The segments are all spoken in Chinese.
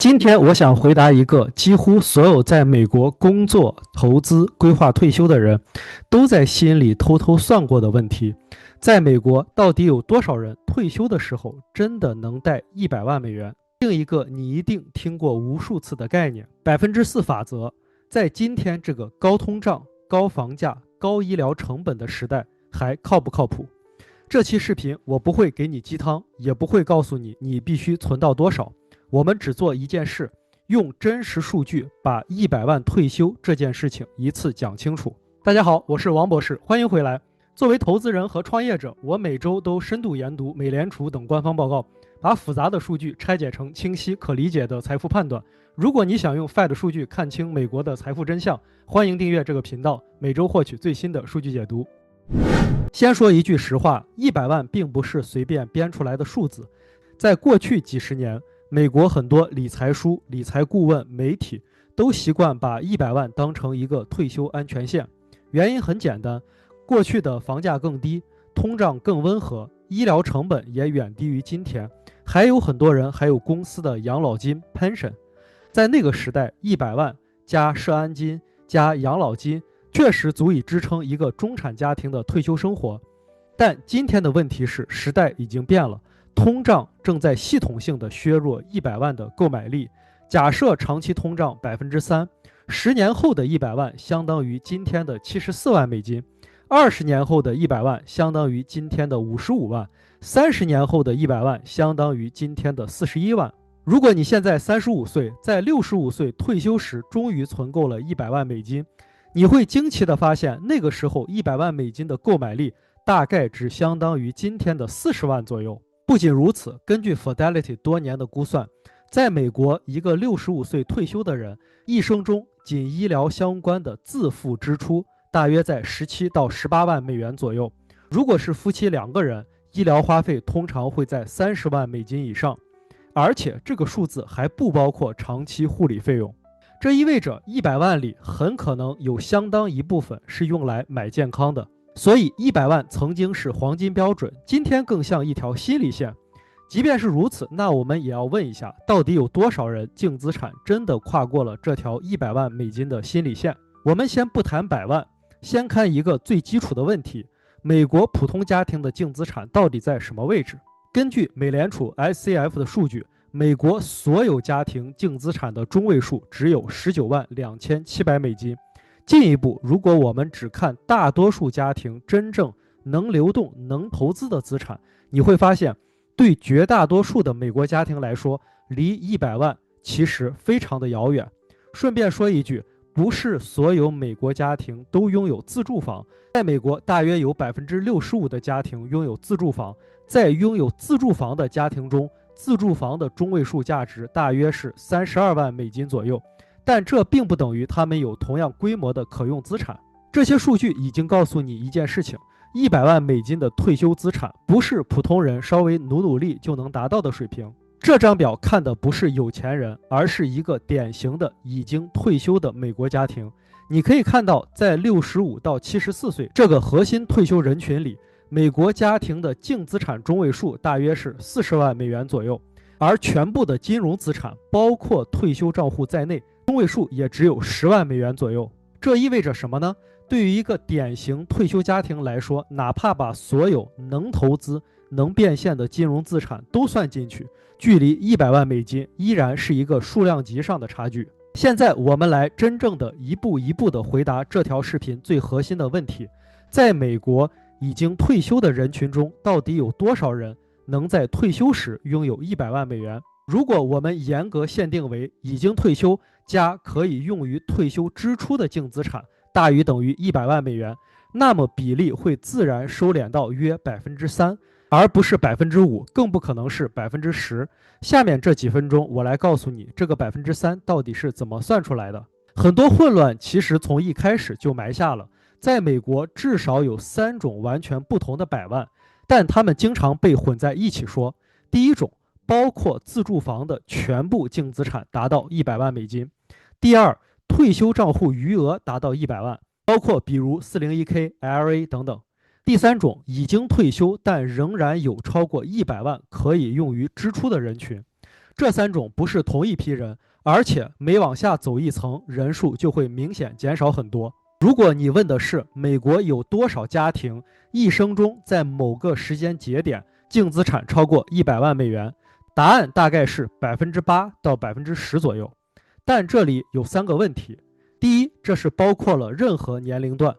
今天我想回答一个几乎所有在美国工作、投资、规划退休的人都在心里偷偷算过的问题：在美国，到底有多少人退休的时候真的能带100万美元？另一个你一定听过无数次的概念——4%法则，在今天这个高通胀、高房价、高医疗成本的时代，还靠不靠谱？这期视频我不会给你鸡汤，也不会告诉你必须存到多少。我们只做一件事，用真实数据把100万退休这件事情一次讲清楚。大家好，我是王博士，欢迎回来。作为投资人和创业者，我每周都深度研读美联储等官方报告，把复杂的数据拆解成清晰可理解的财富判断。如果你想用 Fed 数据看清美国的财富真相，欢迎订阅这个频道，每周获取最新的数据解读。先说一句实话，100万并不是随便编出来的数字。在过去几十年，美国很多理财书、理财顾问、媒体都习惯把100万当成一个退休安全线。原因很简单，过去的房价更低，通胀更温和，医疗成本也远低于今天，还有很多人还有公司的养老金 pension。在那个时代，100万加社安金加养老金确实足以支撑一个中产家庭的退休生活。但今天的问题是，时代已经变了，通胀正在系统性的削弱100万的购买力。假设长期通胀3%，10年后的100万相当于今天的74万美金，20年后的100万相当于今天的55万，30年后的100万相当于今天的41万。如果你现在35岁，在65岁退休时终于存够了100万美金，你会惊奇地发现，那个时候100万美金的购买力大概只相当于今天的40万左右。不仅如此，根据 Fidelity 多年的估算，在美国，一个65岁退休的人一生中仅医疗相关的自付支出大约在17到18万美元左右。如果是夫妻2个人，医疗花费通常会在30万美金以上，而且这个数字还不包括长期护理费用。这意味着100万里很可能有相当一部分是用来买健康的。所以100万曾经是黄金标准，今天更像一条心理线。即便是如此，那我们也要问一下，到底有多少人净资产真的跨过了这条100万美金的心理线？我们先不谈百万，先看一个最基础的问题：美国普通家庭的净资产到底在什么位置？根据美联储 SCF 的数据，美国所有家庭净资产的中位数只有19万2700美金。进一步，如果我们只看大多数家庭真正能流动、能投资的资产，你会发现，对绝大多数的美国家庭来说，离100万其实非常的遥远。顺便说一句，不是所有美国家庭都拥有自住房，在美国大约有65%的家庭拥有自住房，在拥有自住房的家庭中，自住房的中位数价值大约是32万美金左右。但这并不等于他们有同样规模的可用资产。这些数据已经告诉你一件事情：100万美金的退休资产不是普通人稍微努力就能达到的水平。这张表看的不是有钱人，而是一个典型的已经退休的美国家庭。你可以看到，在65到74岁这个核心退休人群里，美国家庭的净资产中位数大约是40万美元左右，而全部的金融资产，包括退休账户在内，中位数也只有10万美元左右。这意味着什么呢？对于一个典型退休家庭来说，哪怕把所有能投资、能变现的金融资产都算进去，距离100万美金依然是一个数量级上的差距。现在我们来真正的一步一步的回答这条视频最核心的问题：在美国已经退休的人群中，到底有多少人能在退休时拥有100万美元？如果我们严格限定为已经退休加可以用于退休支出的净资产大于等于100万美元，那么比例会自然收敛到约3%，而不是5%，更不可能是10%。下面这几分钟，我来告诉你这个3%到底是怎么算出来的。很多混乱其实从一开始就埋下了。在美国，至少有3种完全不同的100万，但它们经常被混在一起说。第一种，包括自住房的全部净资产达到100万美金。第二，退休账户余额达到100万，包括比如 401k、IRA 等等。第三种，已经退休但仍然有超过100万可以用于支出的人群。这3种不是同一批人，而且每往下走一层，人数就会明显减少很多。如果你问的是美国有多少家庭一生中在某个时间节点净资产超过100万美元，答案大概是8%到10%左右。但这里有3个问题：第一，这是包括了任何年龄段；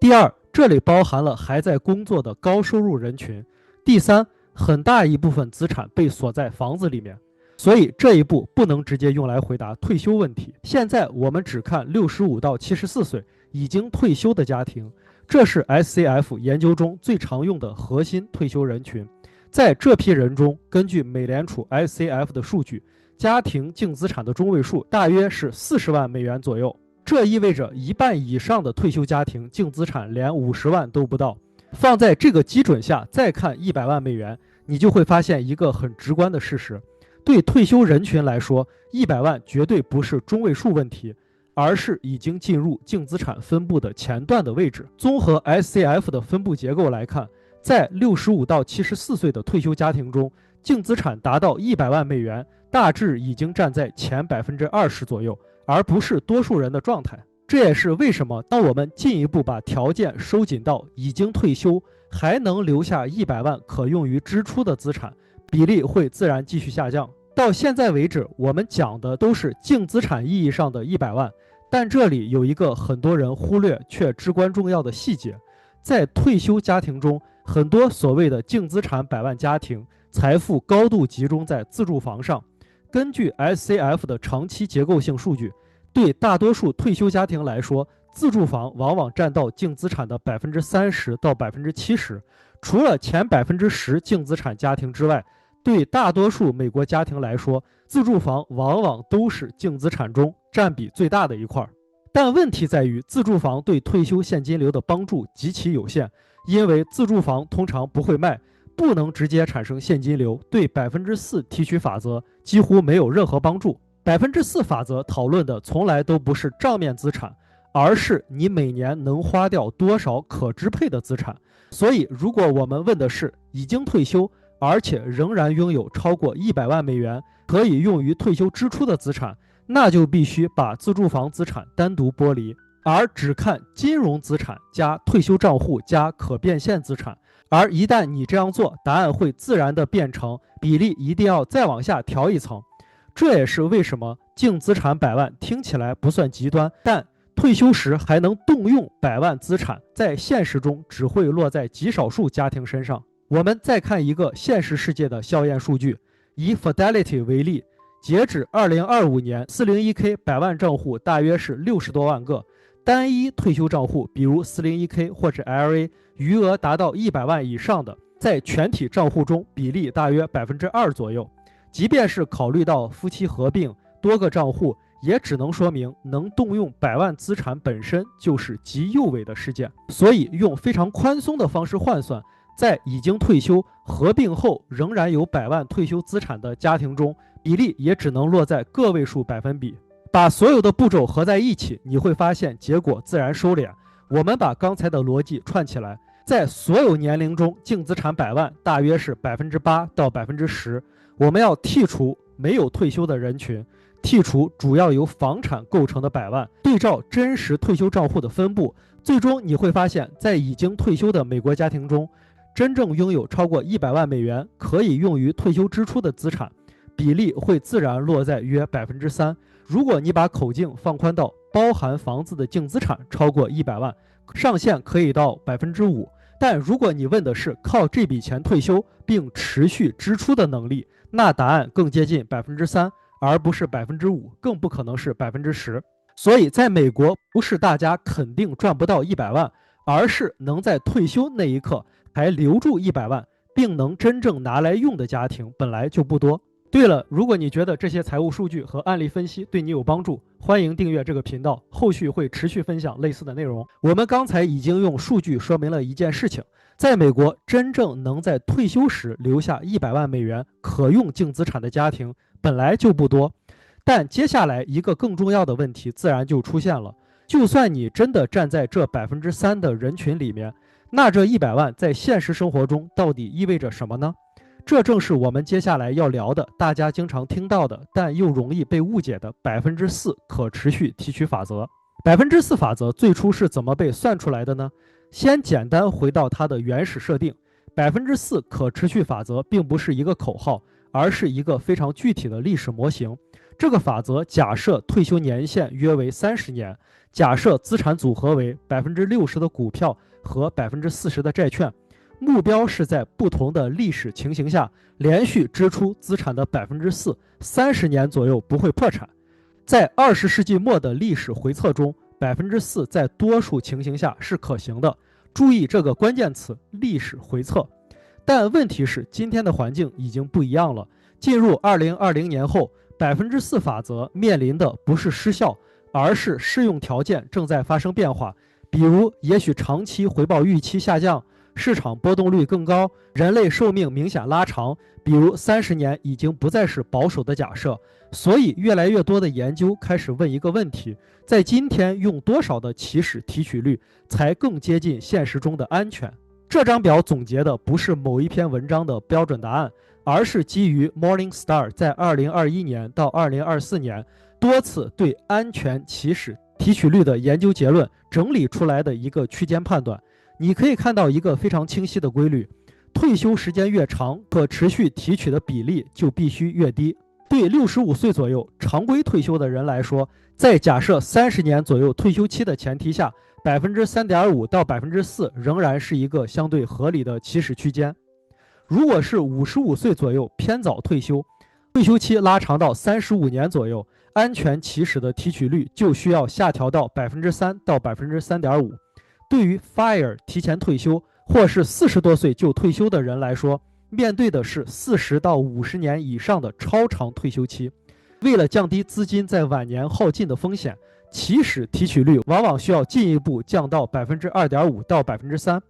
第二，这里包含了还在工作的高收入人群；第三，很大一部分资产被锁在房子里面。所以这一步不能直接用来回答退休问题。现在我们只看65到74岁已经退休的家庭，这是 SCF 研究中最常用的核心退休人群。在这批人中，根据美联储 SCF 的数据，家庭净资产的中位数大约是40万美元左右。这意味着1半以上的退休家庭净资产连50万都不到。放在这个基准下再看100万美元，你就会发现一个很直观的事实：对退休人群来说，100万绝对不是中位数问题，而是已经进入净资产分布的前段的位置。综合 SCF 的分布结构来看，在65到74岁的退休家庭中，净资产达到100万美元，大致已经站在前20%左右，而不是多数人的状态。这也是为什么当我们进一步把条件收紧到已经退休还能留下100万可用于支出的资产，比例会自然继续下降。到现在为止，我们讲的都是净资产意义上的100万，但这里有一个很多人忽略却至关重要的细节：在退休家庭中，很多所谓的净资产100万家庭，财富高度集中在自住房上。根据 SCF 的长期结构性数据，对大多数退休家庭来说，自住房往往占到净资产的30%到70%。除了前10%净资产家庭之外，对大多数美国家庭来说，自住房往往都是净资产中占比最大的一块。但问题在于，自住房对退休现金流的帮助极其有限，因为自住房通常不会卖，不能直接产生现金流，对4%提取法则几乎没有任何帮助。4%法则讨论的从来都不是账面资产，而是你每年能花掉多少可支配的资产。所以如果我们问的是已经退休而且仍然拥有超过100万美元可以用于退休支出的资产，那就必须把自住房资产单独剥离，而只看金融资产加退休账户加可变现资产。而一旦你这样做，答案会自然的变成比例一定要再往下调一层。这也是为什么净资产100万听起来不算极端，但退休时还能动用100万资产，在现实中只会落在极少数家庭身上。我们再看一个现实世界的校验数据，以 Fidelity 为例，截止2025年 401k 100万账户大约是60多万个，单一退休账户比如 401k 或者 IRA 余额达到100万以上的，在全体账户中比例大约2%左右。即便是考虑到夫妻合并多个账户，也只能说明能动用100万资产本身就是极幼微的事件。所以用非常宽松的方式换算，在已经退休合并后仍然有100万退休资产的家庭中，比例也只能落在个位数百分比。把所有的步骤合在一起，你会发现结果自然收敛。我们把刚才的逻辑串起来，在所有年龄中净资产100万大约是8%到10%。我们要剔除没有退休的人群，剔除主要由房产构成的100万，对照真实退休账户的分布，最终你会发现，在已经退休的美国家庭中，真正拥有超过100万美元可以用于退休支出的资产比例会自然落在约3%。如果你把口径放宽到包含房子的净资产超过100万，上限可以到5%。但如果你问的是靠这笔钱退休并持续支出的能力，那答案更接近3%，而不是5%，更不可能是10%。所以在美国，不是大家肯定赚不到100万，而是能在退休那一刻还留住100万，并能真正拿来用的家庭本来就不多。对了，如果你觉得这些财务数据和案例分析对你有帮助，欢迎订阅这个频道，后续会持续分享类似的内容。我们刚才已经用数据说明了一件事情，在美国真正能在退休时留下100万美元可用净资产的家庭本来就不多。但接下来一个更重要的问题自然就出现了，就算你真的站在这3%的人群里面，那这100万在现实生活中到底意味着什么呢？这正是我们接下来要聊的，大家经常听到的，但又容易被误解的4%可持续提取法则。4%法则最初是怎么被算出来的呢？先简单回到它的原始设定，4%可持续法则并不是一个口号，而是一个非常具体的历史模型。这个法则假设退休年限约为30年，假设资产组合为60%的股票和40%的债券，目标是在不同的历史情形下连续支出资产的4%， 30年左右不会破产。在20世纪末的历史回测中，4%在多数情形下是可行的。注意这个关键词，历史回测。但问题是，今天的环境已经不一样了。进入2020年后，4%法则面临的不是失效，而是适用条件正在发生变化。比如，也许长期回报预期下降，市场波动率更高，人类寿命明显拉长。比如30年已经不再是保守的假设。所以越来越多的研究开始问一个问题，在今天用多少的起始提取率才更接近现实中的安全？这张表总结的不是某一篇文章的标准答案，而是基于 Morningstar 在2021年到2024年多次对安全起始提取率的研究结论整理出来的一个区间判断。你可以看到一个非常清晰的规律，退休时间越长，可持续提取的比例就必须越低。对65岁左右常规退休的人来说，在假设30年左右退休期的前提下，3.5%到4%仍然是一个相对合理的起始区间。如果是55岁左右偏早退休，退休期拉长到35年左右，安全起始的提取率就需要下调到3%到3.5%。对于 FIRE 提前退休或是40多岁就退休的人来说，面对的是40到50年以上的超长退休期。为了降低资金在晚年耗尽的风险，起始提取率往往需要进一步降到2.5%到3%。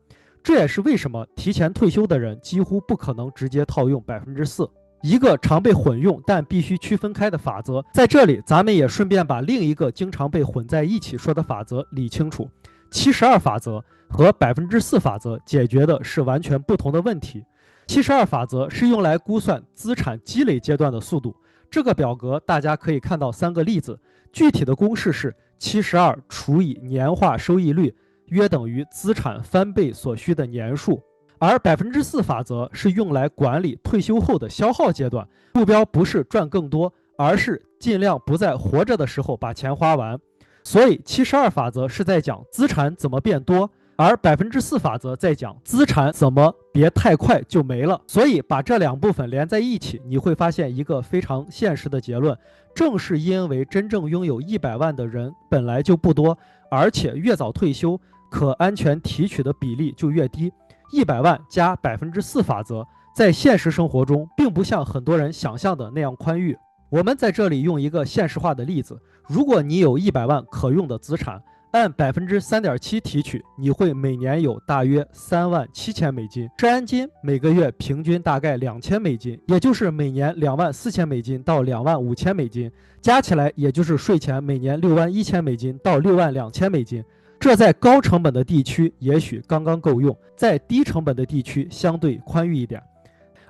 这也是为什么提前退休的人几乎不可能直接套用4%。一个常被混用但必须区分开的法则，在这里咱们也顺便把另一个经常被混在一起说的法则理清楚。72法则和4%法则解决的是完全不同的问题。72法则是用来估算资产积累阶段的速度。这个表格大家可以看到3个例子，具体的公式是72除以年化收益率，约等于资产翻倍所需的年数。而4%法则是用来管理退休后的消耗阶段，目标不是赚更多，而是尽量不在活着的时候把钱花完。所以72法则是在讲资产怎么变多，而4%法则在讲资产怎么别太快就没了。所以把这2部分连在一起，你会发现一个非常现实的结论，正是因为真正拥有100万的人本来就不多，而且越早退休，可安全提取的比例就越低。100万加4%法则，在现实生活中并不像很多人想象的那样宽裕。我们在这里用一个现实化的例子，如果你有100万可用的资产，按3.7%提取，你会每年有大约$37,000，治安金每个月平均大概$2,000，也就是每年$24,000到$25,000，加起来也就是税前每年$61,000到$62,000。这在高成本的地区也许刚刚够用，在低成本的地区相对宽裕一点。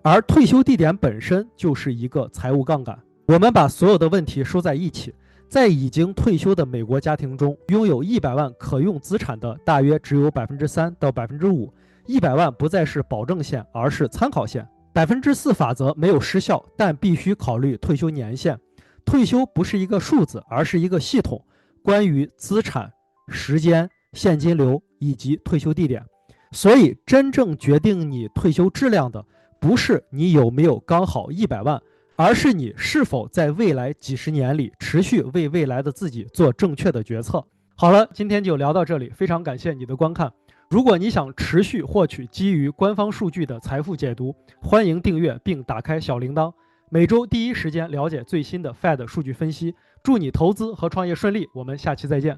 而退休地点本身就是一个财务杠杆。我们把所有的问题收在一起，在已经退休的美国家庭中，拥有100万可用资产的大约只有3%到5%，100万不再是保证线，而是参考线。4%法则没有失效，但必须考虑退休年限。退休不是一个数字，而是一个系统，关于资产、时间、现金流以及退休地点。所以真正决定你退休质量的，不是你有没有刚好100万，而是你是否在未来几十年里持续为未来的自己做正确的决策。好了，今天就聊到这里，非常感谢你的观看。如果你想持续获取基于官方数据的财富解读，欢迎订阅并打开小铃铛，每周第一时间了解最新的 Fed 数据分析。祝你投资和创业顺利，我们下期再见。